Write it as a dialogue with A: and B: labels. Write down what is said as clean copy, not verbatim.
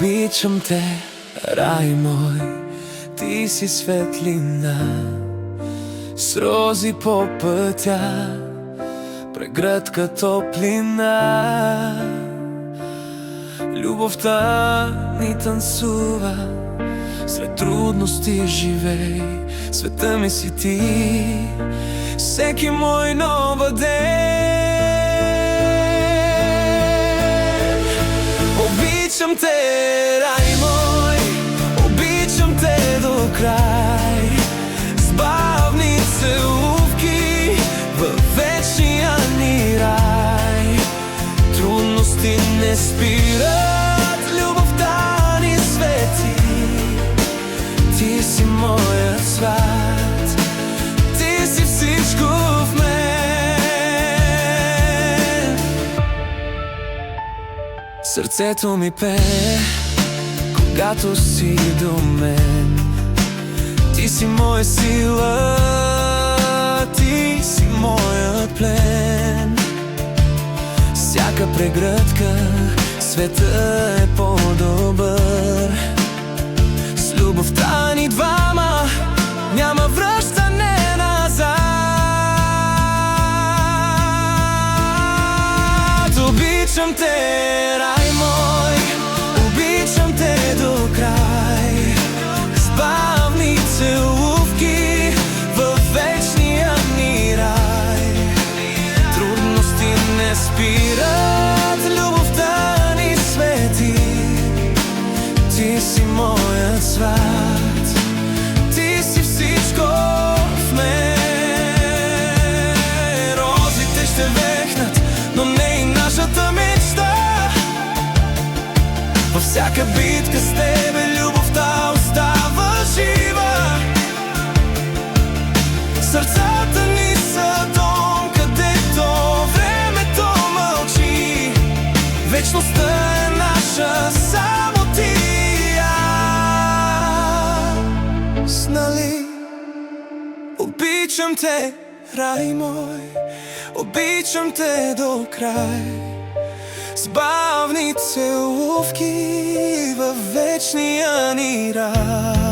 A: Обичам те, рай мой, ти си светлина, с рози по пътя, прегръдка топлина. Любовта ни танцува, сред трудности живей, света ми си ти, всеки мой нова ден. Обичам те, рай мой, обичам те до край, с бавни целувки във вечния ни рай. Трудности не спират, любовта ни свети, ти си моят свят, ти си всичко в мен. Сърцето ми пее, когато си до мен. Ти си моя сила, ти си моят плен. Всяка прегръдка, света е по-добър. С любовта ни двама няма връщане назад. Обичам те, рай мой, обичам те до край, с бавни целувки във вечния ни рай. Трудности не спират, любовта ни свети, ти си моят свят, ти си всичко в мен. Розите ще вехнат, но не и нашата мечта. Във всяка битка с тебе любовта остава жива. Сърцата ни са дом, където времето мълчи. Вечността е наша, само ти и аз, нали? Обичам те, рай мой, обичам те до край, с бавни целувки във вечния ни рай.